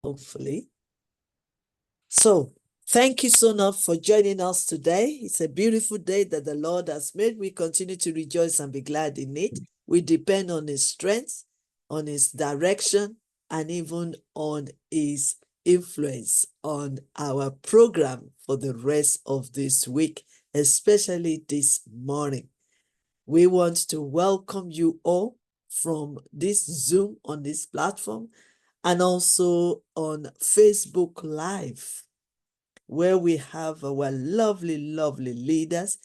hopefully. So, thank you so much for joining us today. It's a beautiful day that the Lord has made. We continue to rejoice and be glad in it. We depend on His strength, on His direction, and even on His influence on our program for the rest of this week, especially this morning. We want to welcome you all from this Zoom on this platform and also on Facebook Live, where we have our lovely, lovely leaders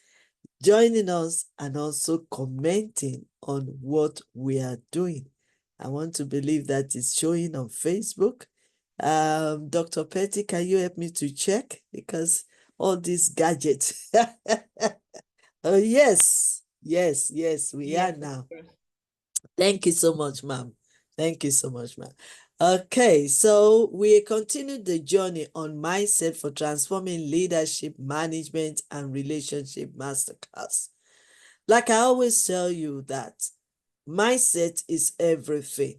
joining us and also commenting on what we are doing. I want to believe that it's showing on Facebook. Dr. Petty, can you help me to check? Because all these gadgets. Oh, yes, we are now. Thank you so much, ma'am. Thank you so much, ma'am. Okay, so we continue the journey on mindset for transforming leadership, management, and relationship masterclass. Like I always tell you that mindset is everything.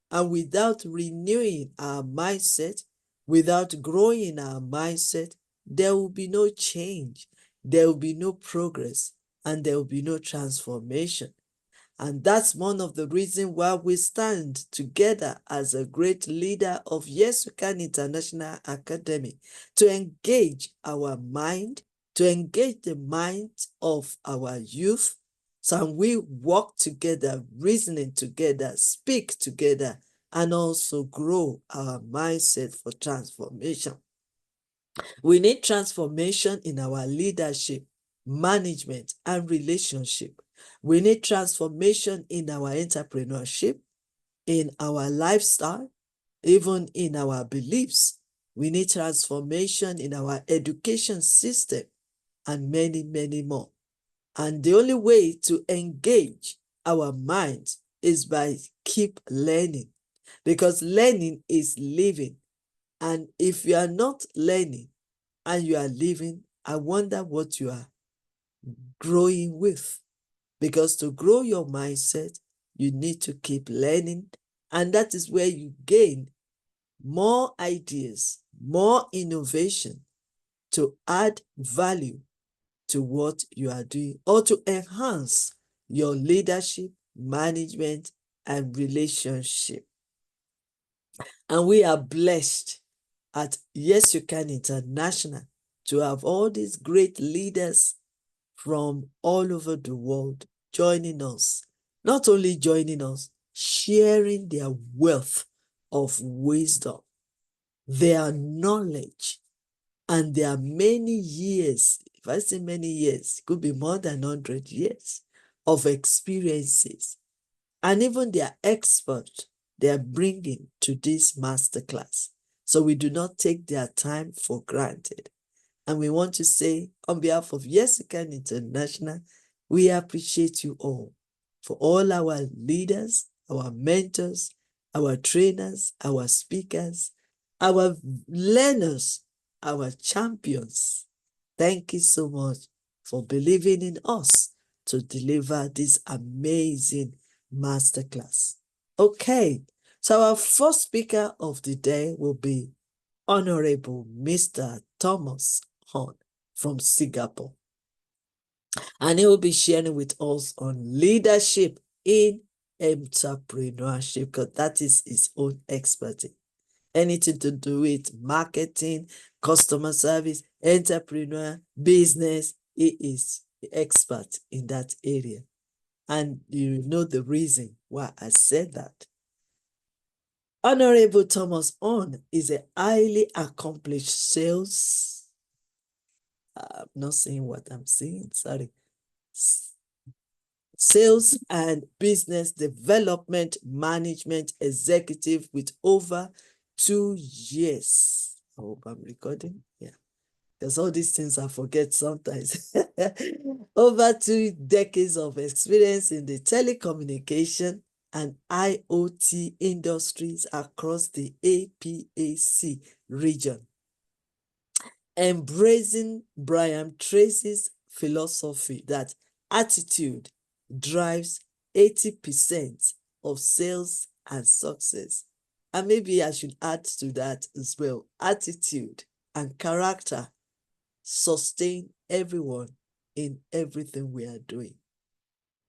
And without renewing our mindset, without growing our mindset, there will be no change, there will be no progress, and there will be no transformation. And that's one of the reasons why we stand together as a great leader of YYCI International Academy to engage our mind, to engage the minds of our youth. So we work together, reasoning together, speak together, and also grow our mindset for transformation. We need transformation in our leadership, management, and relationship. We need transformation in our entrepreneurship, in our lifestyle, even in our beliefs. We need transformation in our education system and many, many more. And the only way to engage our minds is by keep learning, because learning is living. And if you are not learning and you are living, I wonder what you are growing with. Because to grow your mindset, you need to keep learning. And that is where you gain more ideas, more innovation to add value to what you are doing or to enhance your leadership, management, and relationship. And we are blessed at YYCI International to have all these great leaders from all over the world joining us. Not only joining us, sharing their wealth of wisdom, their knowledge, and their many years, if I say many years, it could be more than 100 years of experiences, and even their expert they are bringing to this masterclass. So we do not take their time for granted. And we want to say, on behalf of YYCI International, we appreciate you all for all our leaders, our mentors, our trainers, our speakers, our learners, our champions. Thank you so much for believing in us to deliver this amazing masterclass. Okay, so our first speaker of the day will be Honorable Mr. Thomas Horn from Singapore. And he will be sharing with us on leadership in entrepreneurship, because that is his own expertise. Anything to do with marketing, customer service, entrepreneur, business, he is the expert in that area. And you know the reason why I said that. Honorable Thomas Horn is a highly accomplished sales. I'm not saying what I'm saying, sorry. Sales and business development management executive with over 2 years. I hope I'm recording. Yeah. Because all these things I forget sometimes. Over 2 decades of experience in the telecommunication and IoT industries across the APAC region. Embracing Brian Tracy's philosophy that attitude drives 80% of sales and success. And maybe I should add to that as well. Attitude and character sustain everyone in everything we are doing.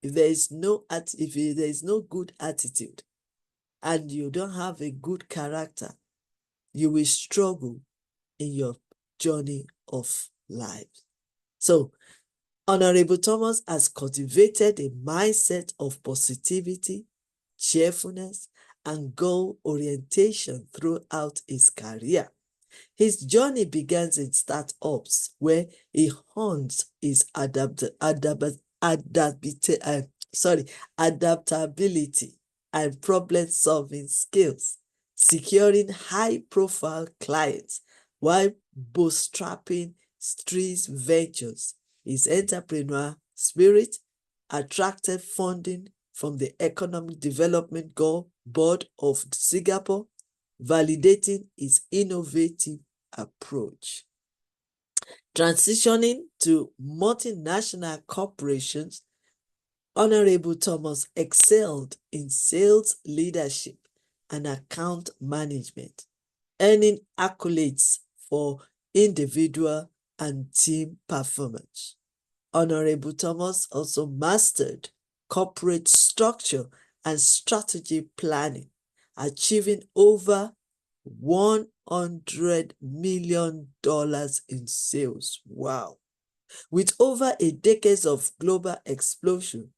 If there is no good attitude and you don't have a good character, you will struggle in your journey of life. So, Honorable Thomas has cultivated a mindset of positivity, cheerfulness, and goal orientation throughout his career. His journey begins in startups, where he hones his adaptability and problem-solving skills, securing high-profile clients while bootstrapping street ventures. His entrepreneur spirit attracted funding from the Economic Development Board of Singapore, validating his innovative approach. Transitioning to multinational corporations, Honorable Thomas excelled in sales leadership and account management, earning accolades for individual and team performance. Honorable Thomas also mastered corporate structure and strategy planning, achieving over $100 million in sales. Wow. With over a decade of global explosion,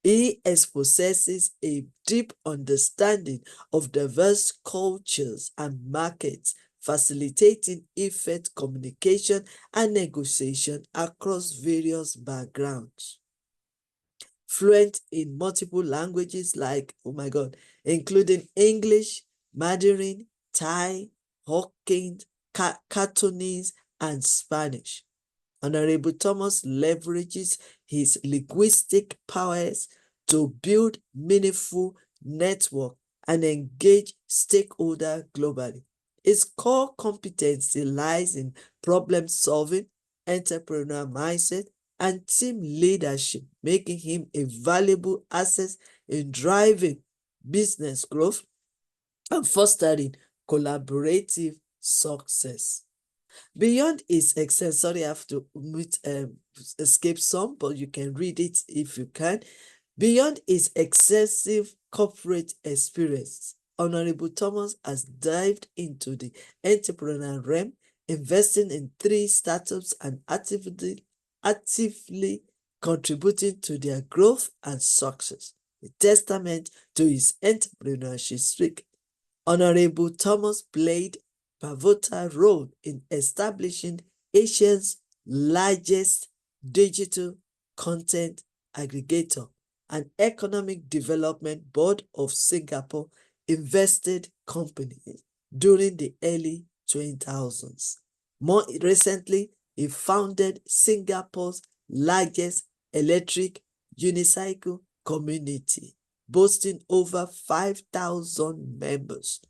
he possesses a deep understanding of diverse cultures and markets, facilitating effective communication and negotiation across various backgrounds. Fluent in multiple languages like, oh my God, including English, Mandarin, Thai, Hokkien, Cantonese, and Spanish. Honorable Thomas leverages his linguistic powers to build meaningful network and engage stakeholders globally. His core competency lies in problem solving, entrepreneurial mindset, and team leadership, making him a valuable asset in driving business growth and fostering collaborative success. Beyond his excellence, sorry, I have to escape some, but you can read it if you can. Beyond his excessive corporate experience, Honorable Thomas has dived into the entrepreneurial realm, investing in 3 startups and actively contributing to their growth and success, a testament to his entrepreneurship streak. Honorable Thomas played a pivotal role in establishing Asia's largest digital content aggregator, an Economic Development Board of Singapore invested company during the early 2000s. More recently, he founded Singapore's largest electric unicycle community, boasting over 5,000 members.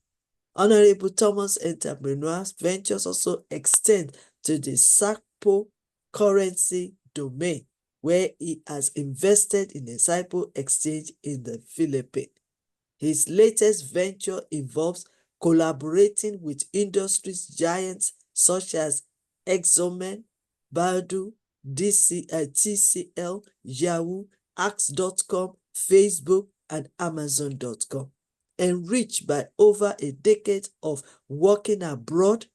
Honorable Thomas Entrepreneurs Ventures also extend to the SACPO currency domain, where he has invested in a SACPO exchange in the Philippines. His latest venture involves collaborating with industry giants such as Exomen, Baidu, TCL, Yahoo, Axe.com, Facebook, and Amazon.com. Enriched by over a decade of working abroad,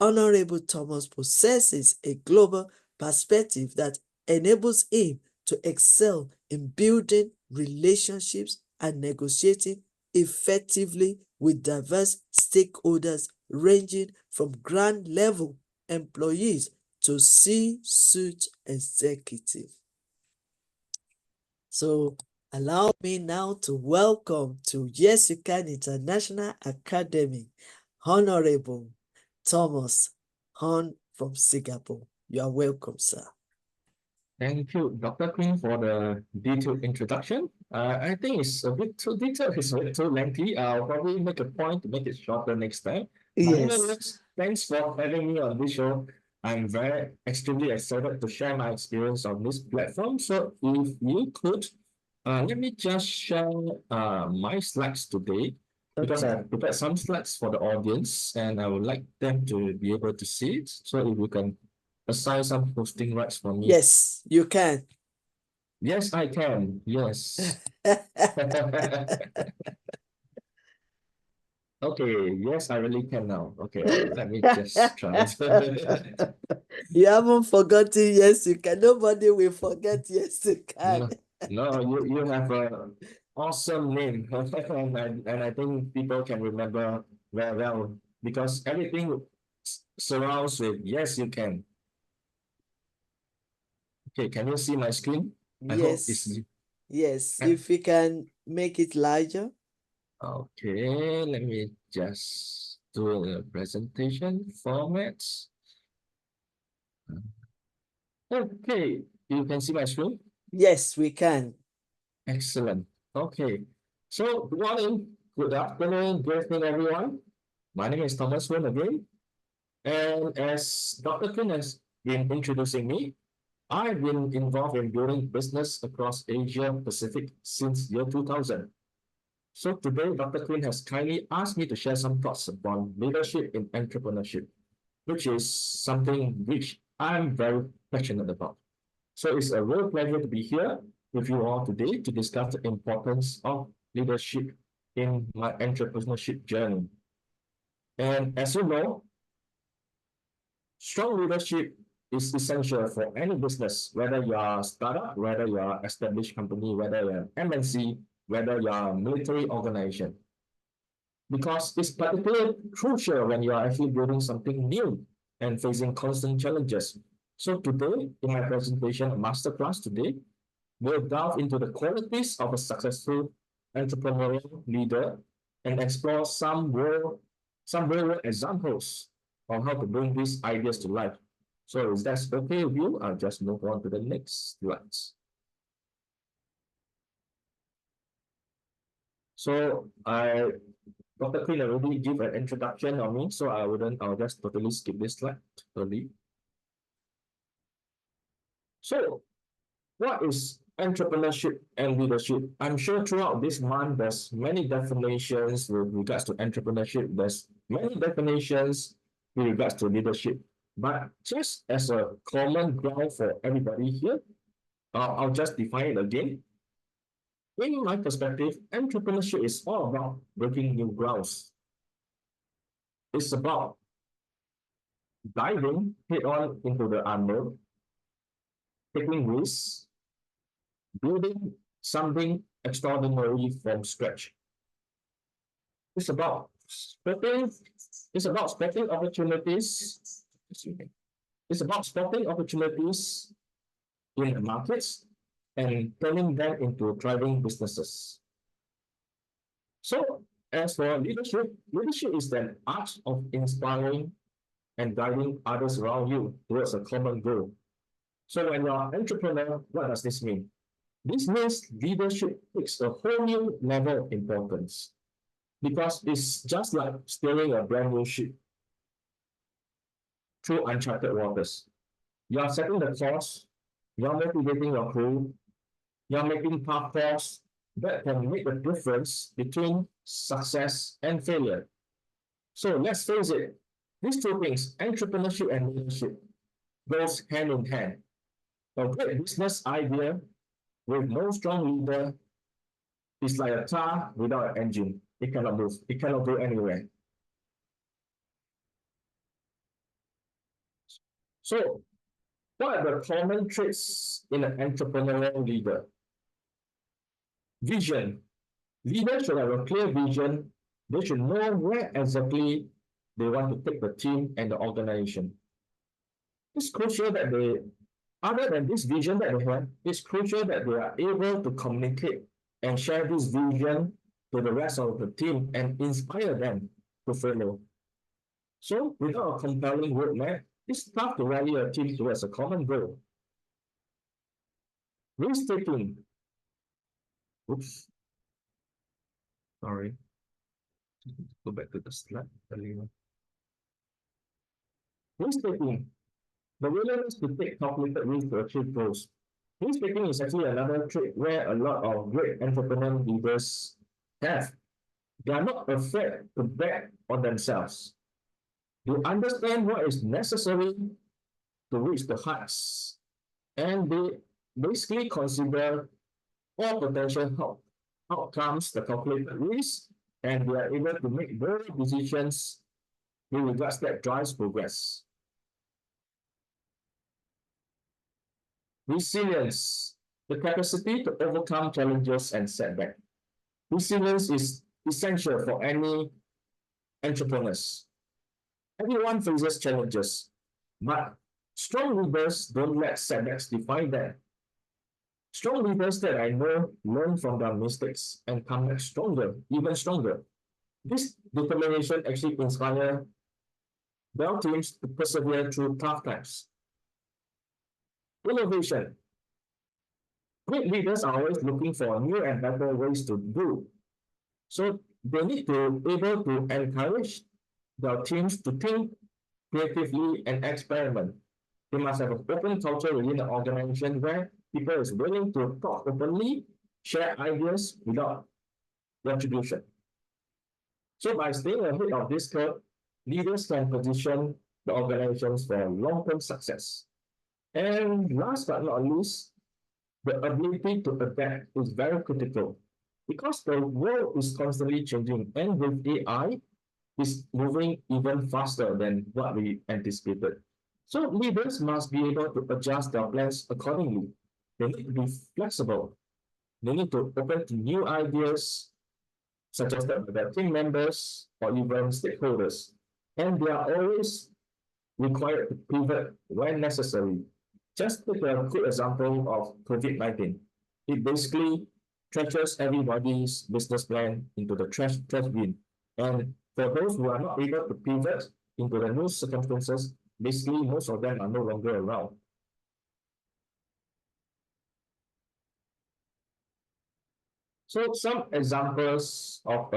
Honorable Thomas possesses a global perspective that enables him to excel in building relationships and negotiating effectively with diverse stakeholders ranging from ground level employees to C-suite executives. So allow me now to welcome to Y.Y.C.I International Academy, Honorable Thomas Hon from Singapore. You are welcome, sir. Thank you, Dr. Queen, for the detailed introduction. I think it's a bit too detailed, it's a bit too lengthy. I'll probably make a point to make it shorter next time. But Yes. nevertheless, thanks for having me on this show. I'm very extremely excited to share my experience on this platform. So if you could, let me just share my slides today. because I Okay. have prepared some slides for the audience and I would like them to be able to see it. So if you can assign some hosting rights for me. Yes, you can. Yes, I can. Yes. Okay, yes, I really can now. Okay, let me just try it. You haven't forgotten, yes, you can. Nobody will forget, yes, you can. No, no, you have a awesome name, and I think people can remember very well because everything surrounds with yes, you can. Okay, can you see my screen? I hope it's Yes, yes. eh, If you can make it larger. okay. Let me just do a presentation format. Okay, you can see my screen. Yes, we can. Excellent. Okay. So, good morning, good afternoon, good evening, everyone. My name is Thomas Wen again. And as Dr. Kun has been introducing me, I've been involved in building business across Asia Pacific since year 2000. So today, Dr. Quinn has kindly asked me to share some thoughts upon leadership in entrepreneurship, which is something which I'm very passionate about. So it's a real pleasure to be here with you all today to discuss the importance of leadership in my entrepreneurship journey. And as you know, strong leadership is essential for any business, whether you are a startup, whether you are an established company, whether you're an MNC, whether you are a military organization. Because it's particularly crucial when you are actually building something new and facing constant challenges. So today, in my presentation, a masterclass today, we'll delve into the qualities of a successful entrepreneurial leader and explore some real world examples on how to bring these ideas to life. So is that okay with you? I'll just move on to the next slides. So Dr. Quinn already give an introduction on me, so I'll just totally skip this slide totally. So what is entrepreneurship and leadership? I'm sure throughout this month, there's many definitions with regards to entrepreneurship. There's many definitions with regards to leadership. But just as a common ground for everybody here, I'll just define it again. In my perspective, entrepreneurship is all about breaking new grounds. It's about diving head on into the unknown, taking risks, building something extraordinary from scratch. It's about spotting, it's about spotting opportunities. It's about spotting opportunities in the markets and turning them into thriving businesses. So, as for leadership, leadership is the art of inspiring and guiding others around you towards a common goal. So, when you're an entrepreneur, what does this mean? This means leadership takes a whole new level of importance because it's just like steering a brand new ship through uncharted waters. You are setting the course, you're motivating your crew, you're making tough calls that can make a difference between success and failure. So let's face it, these two things, entrepreneurship and leadership, goes hand in hand. A great business idea with no strong leader is like a car without an engine. It cannot move. It cannot go anywhere. So, what are the common traits in an entrepreneurial leader? Vision. Leaders should have a clear vision. They should know where exactly they want to take the team and the organization. It's crucial that other than this vision that they have, it's crucial that they are able to communicate and share this vision to the rest of the team and inspire them to follow. So, without a compelling roadmap, it's tough to rally a team towards a common goal. Risk taking. Oops, sorry. Go back to the slide earlier. Risk taking. The willingness to take calculated risks to achieve goals. Risk taking is actually another trait where a lot of great entrepreneurial leaders have. They are not afraid to bet on themselves. They understand what is necessary to reach the heights, and they basically consider all potential outcomes, the calculated risk, and they are able to make better decisions with regards that drives progress. Resilience, the capacity to overcome challenges and setbacks. Resilience is essential for any entrepreneurs. Everyone faces challenges, but strong leaders don't let setbacks define them. Strong leaders that I know learn from their mistakes and come back stronger, even stronger. This determination actually inspires their teams to persevere through tough times. Innovation. Great leaders are always looking for new and better ways to do. So they need to be able to encourage their teams to think creatively and experiment. They must have an open culture within the organization where people is willing to talk openly, share ideas without retribution. So by staying ahead of this curve, leaders can position the organizations for long-term success. And last but not least, the ability to adapt is very critical because the world is constantly changing, and with AI, is moving even faster than what we anticipated. So leaders must be able to adjust their plans accordingly. They need to be flexible. They need to open to new ideas, suggested by their team members or even stakeholders. And they are always required to pivot when necessary. Just take a good example of COVID-19. It basically trashes everybody's business plan into the trash bin. And for those who are not able to pivot into the new circumstances, basically most of them are no longer around. So some examples of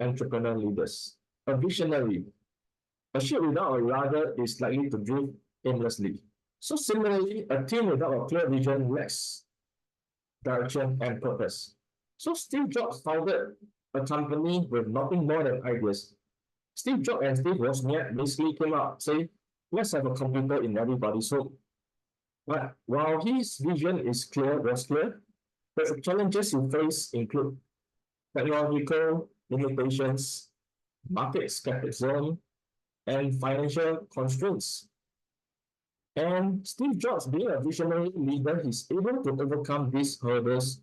entrepreneur leaders. A visionary. A ship without a rudder is likely to drift aimlessly. So similarly, a team without a clear vision lacks direction and purpose. So Steve Jobs founded a company with nothing more than ideas. Steve Jobs and Steve Wozniak basically came out saying, let's have a computer in everybody's home. But while his vision was clear, the challenges he faced include technological limitations, market skepticism, and financial constraints. And Steve Jobs, being a visionary leader, is able to overcome these hurdles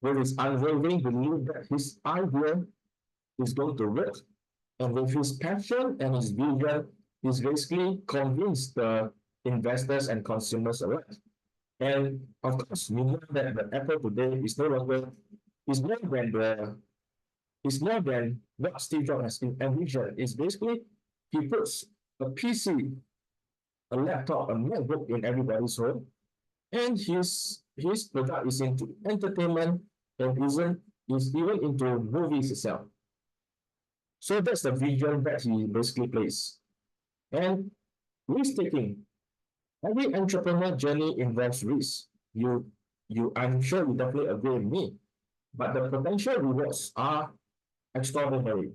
with his unwavering belief that his idea is going to work. And with his passion and his vision, he's basically convinced the investors and consumers alike. And of course, we know that the Apple today is no longer is more than the is more than what Steve Jobs has envisioned. It's basically he puts a PC, a laptop, a MacBook in everybody's home, and his product is into entertainment and is even into movies itself. So that's the vision that he basically plays. And risk taking. Every entrepreneur journey involves risk. I'm sure you definitely agree with me. But the potential rewards are extraordinary.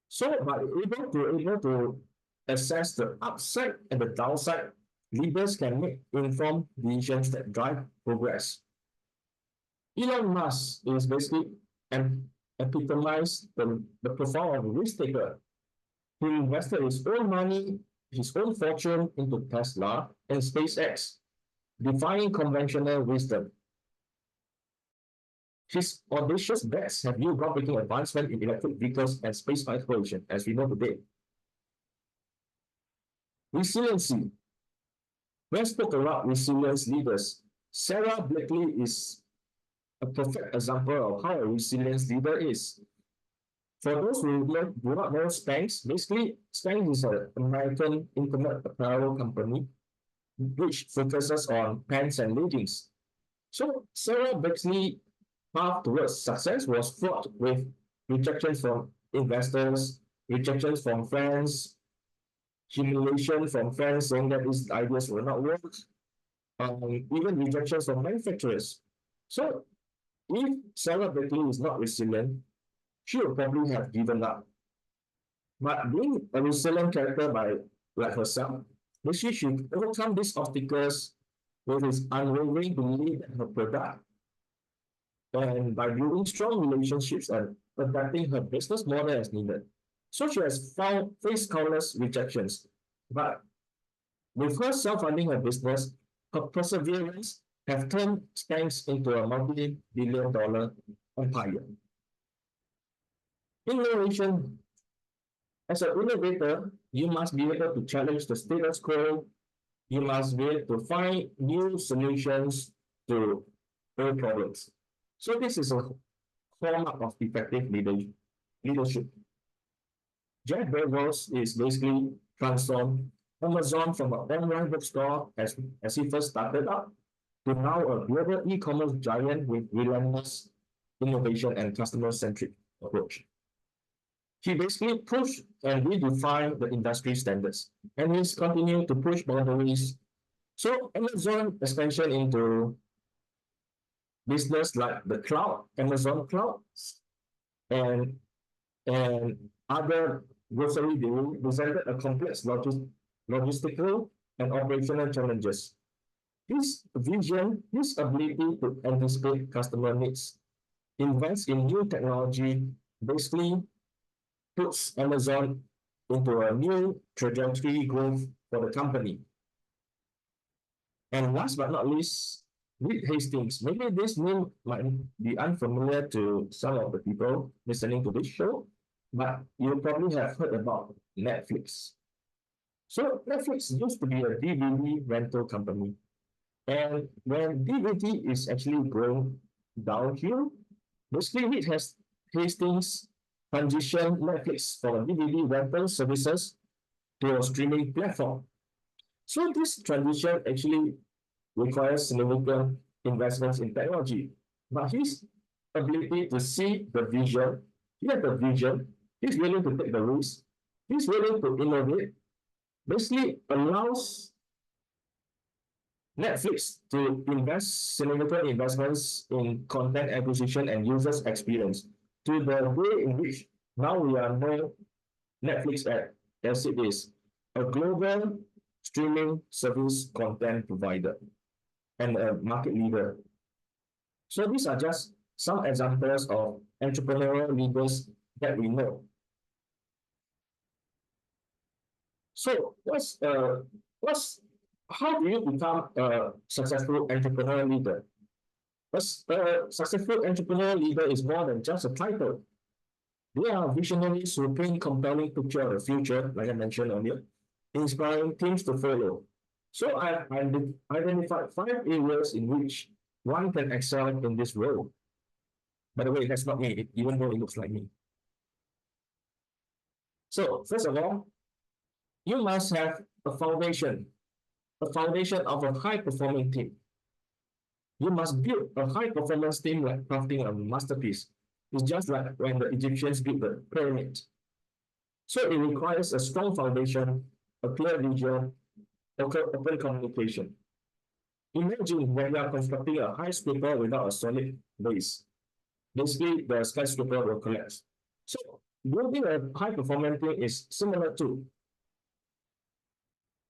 So by able to assess the upside and the downside, leaders can make informed decisions that drive progress. Elon Musk is basically epitomized the profile of a risk taker. He invested his own money, his own fortune into Tesla and SpaceX, defying conventional wisdom. His audacious bets have yield groundbreaking advancement in electric vehicles and space exploration, as we know today. Resiliency. When spoke about resilience leaders, Sarah Blakely is a perfect example of how a resilience leader is. For those who do not know Spanx, basically Spanx is an American internet apparel company which focuses on pants and leggings. So Sarah Blakely's path towards success was fraught with rejections from investors, rejections from friends, humiliation from friends saying that these ideas will not work, even rejections from manufacturers. So if Sarah Blakely is not resilient, she would probably have given up. But being a resilient character by like herself, basically she overcome these obstacles with his unwavering belief in her product and by building strong relationships and adapting her business model as needed. So she has found faced countless rejections, but with her self-funding her business, her perseverance have turned Spanx into a multi-billion dollar empire. Innovation. As an innovator, you must be able to challenge the status quo. You must be able to find new solutions to old problems. So this is a hallmark of effective leadership. Jeff Bezos is basically transformed Amazon from an online bookstore as he first started up to now a global e-commerce giant with relentless innovation and customer-centric approach. He basically pushed and redefined the industry standards, and he's continued to push boundaries. So Amazon expansion into business like the cloud, Amazon cloud, and and other grocery dealing presented a complex logistical and operational challenges. His vision, his ability to anticipate customer needs, invest in new technology, basically puts Amazon into a new trajectory growth for the company. And last but not least, Reed Hastings. Maybe this name might be unfamiliar to some of the people listening to this show, but you probably have heard about Netflix. So Netflix used to be a DVD rental company. And when DVD is actually going downhill, basically Reed has Hastings transitioned Netflix from DVD rental services to a streaming platform. So this transition actually requires significant investments in technology. But his ability to see the vision, he had the vision, he's willing to take the risk, he's willing to innovate, basically allows Netflix to invest significant investments in content acquisition and users experience to the way in which now we are known Netflix as it is a global streaming service content provider and a market leader. So these are just some examples of entrepreneurial leaders that we know. So what's how do you become a successful entrepreneurial leader? A successful entrepreneurial leader is more than just a title. They are visionaries who paint compelling picture of the future, like I mentioned earlier, inspiring teams to follow. So I identified 5 areas in which one can excel in this role. By the way, that's not me, even though it looks like me. So first of all, you must have a foundation of a high-performing team. You must build a high-performance team like crafting a masterpiece. It's just like when the Egyptians built the pyramid. So it requires a strong foundation, a clear vision, open communication. Imagine when you are constructing a high skyscraper without a solid base. Basically, the skyscraper will collapse. So building a high performance team is similar to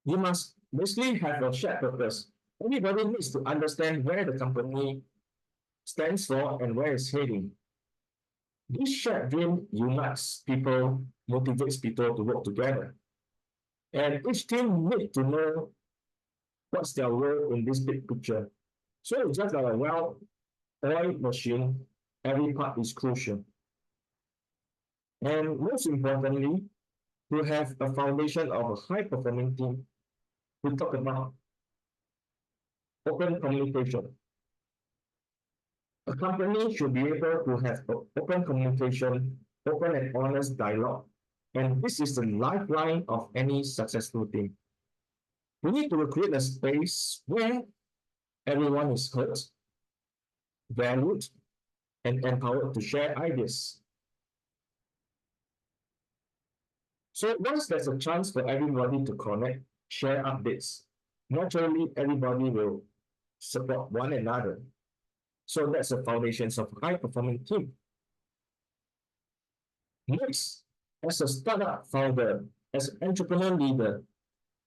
you must basically have a shared purpose. Everybody needs to understand where the company stands for and where it's heading. This shared dream unites people, motivates people to work together. And each team needs to know what's their role in this big picture. So it's just like a well-oiled machine, every part is crucial. And most importantly, to have a foundation of a high-performing team, we talk about open communication. A company should be able to have open communication, open and honest dialogue. And this is the lifeline of any successful team. We need to create a space where everyone is heard, valued, and empowered to share ideas. So once there's a chance for everybody to connect, share updates, naturally everybody will support one another. So that's the foundations of a high-performing team. Next, as a startup founder, as an entrepreneur leader,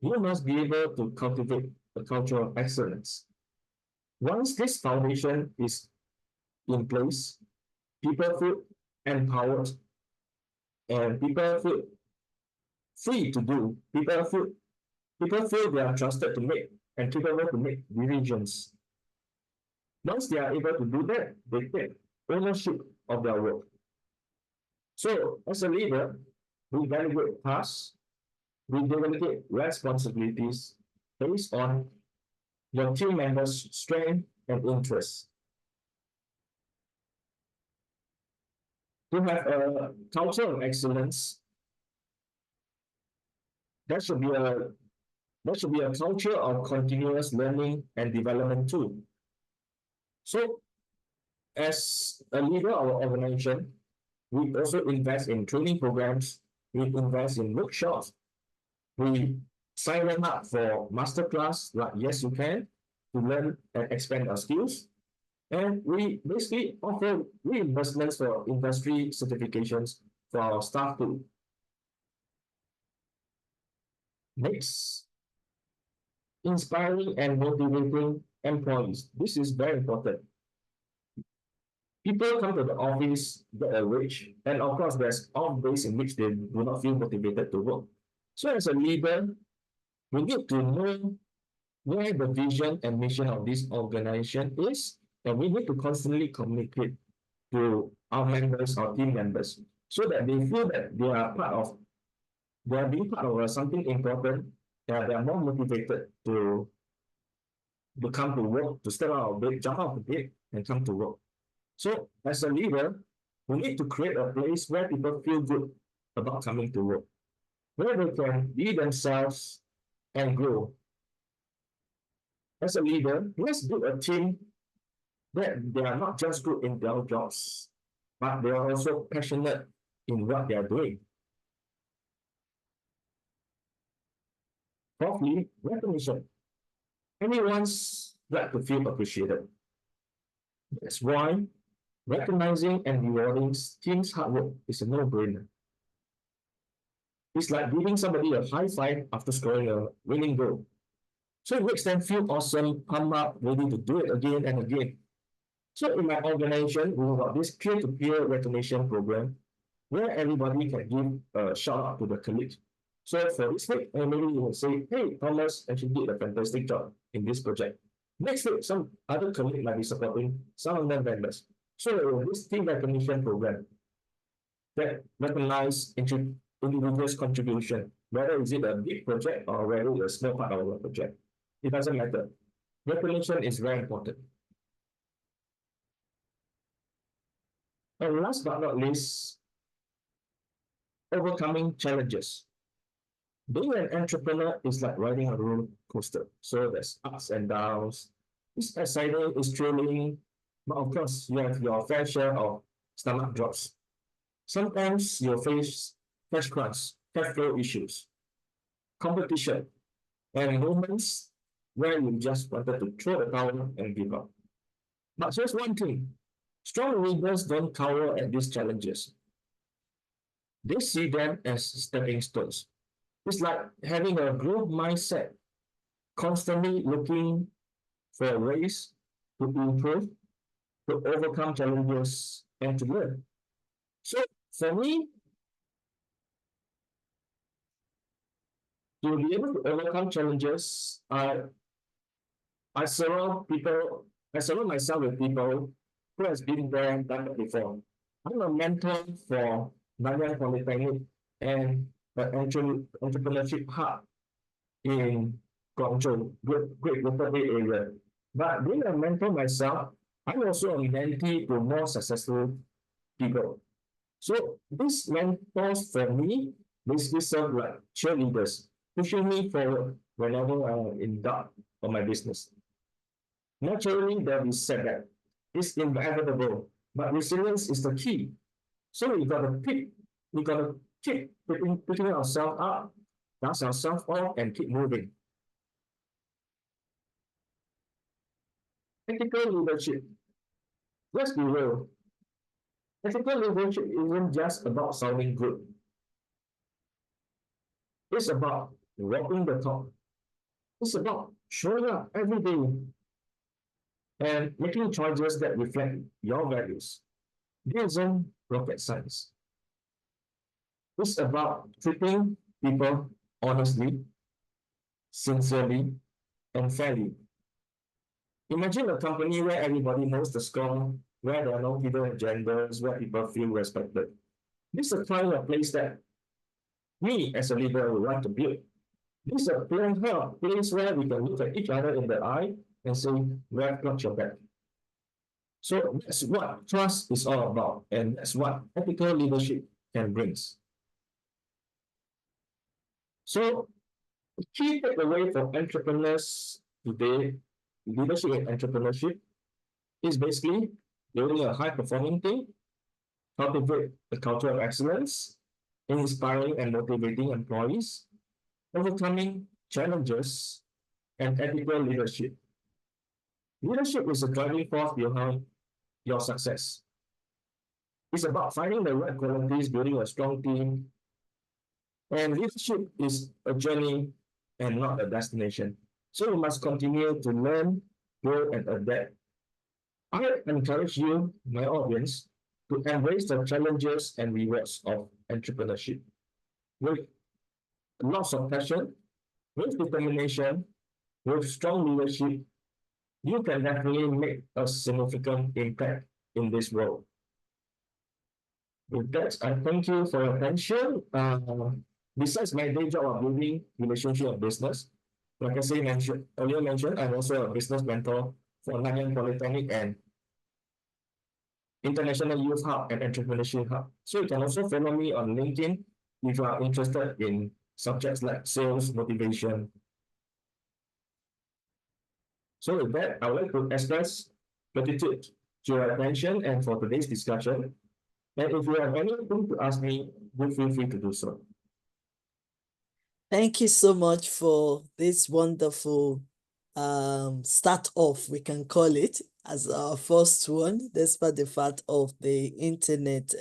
you must be able to cultivate a culture of excellence. Once this foundation is in place, people feel empowered and people feel free to do. People feel they are trusted to make and capable to make decisions. Once they are able to do that, they take ownership of their work. So, as a leader, we delegate tasks, we delegate responsibilities based on your team members' strength and interests. To have a culture of excellence, there should be a there should be a culture of continuous learning and development too. So, as a leader of our organization, we also invest in training programs, we invest in workshops, we sign them up for masterclass like Yes You Can to learn and expand our skills. And we basically offer reimbursements for industry certifications for our staff too. Next, inspiring and motivating employees. This is very important. People come to the office, get a wage, and of course, there's off days in which they do not feel motivated to work. So, as a leader, we need to know where the vision and mission of this organization is, and we need to constantly communicate to our members, our team members, so that they feel that they are being part of something important, and they are more motivated to come to work, to step out of bed, jump out of bed, and come to work. So, as a leader, we need to create a place where people feel good about coming to work, where they can be themselves and grow. As a leader, let's build a team that they are not just good in their jobs, but they are also passionate in what they are doing. Fourthly, recognition. Anyone's glad to feel appreciated. That's why recognizing and rewarding team's hard work is a no-brainer. It's like giving somebody a high five after scoring a winning goal. So it makes them feel awesome, pumped up, ready to do it again and again. So in my organization, we got this peer-to-peer recognition program where everybody can give a shout out to the colleagues. So for this week, maybe you will say, hey, Thomas actually did a fantastic job in this project. Next week, some other colleague might be supporting some of them members. So this team recognition program that recognize individuals' contribution, whether is it a big project or whether it's a small part of a project. It doesn't matter. Recognition is very important. And last but not least, overcoming challenges. Being an entrepreneur is like riding a roller coaster. So there's ups and downs. It's exciting, it's thrilling, but of course, you have your fair share of stomach drops. Sometimes you face cash crunch, cash flow issues, competition, and moments where you just wanted to throw the towel and give up. But here's one thing, strong leaders don't cower at these challenges. They see them as stepping stones. It's like having a growth mindset, constantly looking for ways to improve, to overcome challenges, and to learn. So for me, to be able to overcome challenges, I surround people, I surround myself with people who has been there and done it before. I'm a mentor for Nanyang Polytechnic and the entrepreneurship hub in Guangzhou, Great Water Bay area. But being a mentor myself, I'm also a mentee to more successful people. So these mentors for me basically serve like cheerleaders, pushing me forward whenever I'm in doubt on my business. Naturally, there will be setback. It's inevitable, but resilience is the key. So we gotta keep picking ourselves up, dust ourselves off, and keep moving. Ethical leadership. Let's be real. Ethical leadership isn't just about sounding good. It's about walking the talk. It's about showing up every day and making choices that reflect your values. This isn't rocket science. It's about treating people honestly, sincerely, and fairly. Imagine a company where everybody knows the score, where there are no hidden agendas, where people feel respected. This is the kind of place that me as a leader would want to build. This is a place where we can look at each other in the eye and say, we have got your back. So that's what trust is all about, and that's what ethical leadership can bring. So the key takeaway for entrepreneurs today, leadership and entrepreneurship, is basically building a high-performing team, cultivate a culture of excellence, inspiring and motivating employees, overcoming challenges, and ethical leadership. Leadership is a driving force behind your success. It's about finding the right qualities, building a strong team, and leadership is a journey and not a destination. So you must continue to learn, grow, and adapt. I encourage you, my audience, to embrace the challenges and rewards of entrepreneurship with lots of passion, with determination, with strong leadership. You can definitely make a significant impact in this world. With that, I thank you for your attention. Besides my day job of building relationship of business, like I say earlier mentioned, I'm also a business mentor for Nanyang Polytechnic and International Youth Hub and Entrepreneurship Hub. So you can also follow me on LinkedIn if you are interested in subjects like sales, motivation. So with that, I would like to express gratitude to your attention and for today's discussion. And if you have anything to ask me, do feel free to do so. Thank you so much for this wonderful start off, we can call it, as our first one, despite the fact of the internet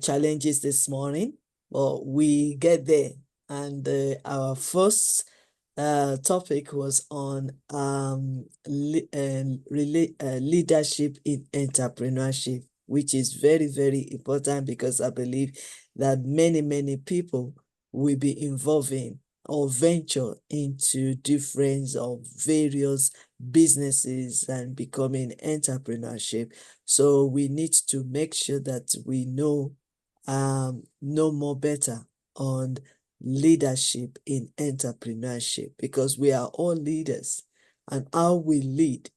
challenges this morning. But we get there. And our first topic was on leadership in entrepreneurship, which is very, very important because I believe that many people will be involving or venture into different of various businesses and becoming entrepreneurship. So we need to make sure that we know more better on leadership in entrepreneurship, because we are all leaders, and how we lead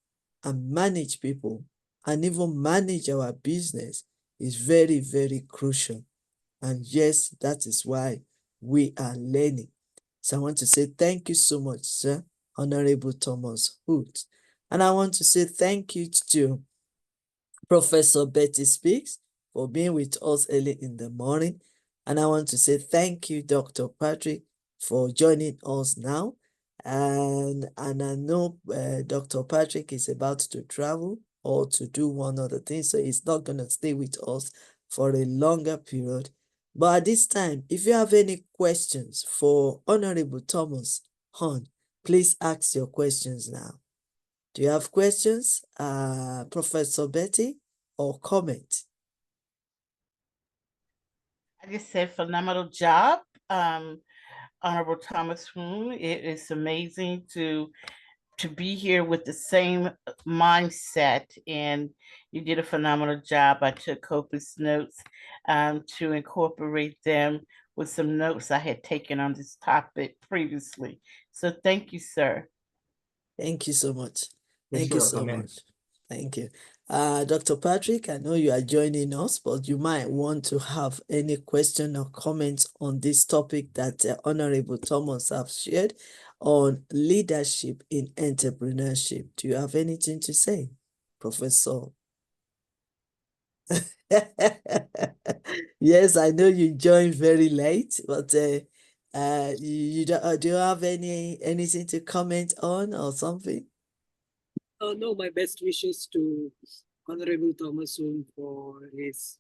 and manage people and even manage our business is very, very crucial. And yes, that is why we are learning. So I want to say thank you so much, sir, Honorable Thomas Hood. And I want to say thank you to Professor Betty Speaks for being with us early in the morning. And I want to say thank you, Dr. Patrick, for joining us now. And I know Dr. Patrick is about to travel or to do one other thing, so he's not going to stay with us for a longer period. But at this time, if you have any questions for Honorable Thomas Hahn, please ask your questions now. Do you have questions, Professor Betty, or comment? I just said phenomenal job, Honorable Thomas Hoon. It is amazing to be here with the same mindset, and you did a phenomenal job. I took copious notes to incorporate them with some notes I had taken on this topic previously. So thank you, sir. Thank you so much. Yes, Thank you sure, so comment. much. Thank you. Dr. Patrick, I know you are joining us, but you might want to have any question or comments on this topic that Honorable Thomas have shared on leadership in entrepreneurship. Do you have anything to say, Professor? Yes, I know you joined very late, but do you have anything to comment on or something? No, my best wishes to Honorable Thomas Soon for his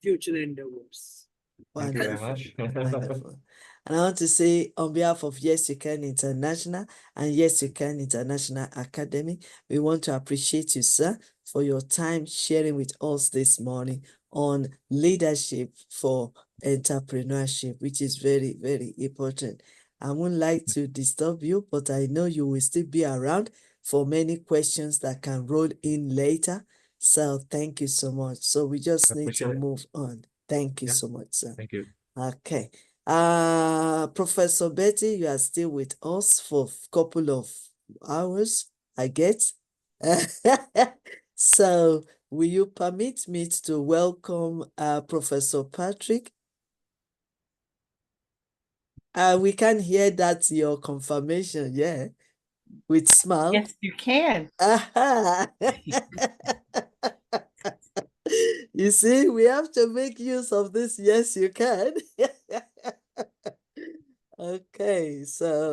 future endeavors. Thank you very Wonderful, much. wonderful. And I want to say on behalf of Yes You Can International and Yes You Can International Academy, we want to appreciate you, sir, for your time sharing with us this morning on leadership for entrepreneurship, which is very, very important. I wouldn't like to disturb you, but I know you will still be around for many questions that can roll in later. So thank you so much. So we just need to Appreciate it. move on. Thank you Yeah, so much, sir. thank you. Okay. Professor Betty, you are still with us for a couple of hours, I guess. So will you permit me to welcome Professor Patrick? We can hear that your confirmation, yeah, with smile. Yes, you can. You see, we have to make use of this. Yes, you can. Okay, so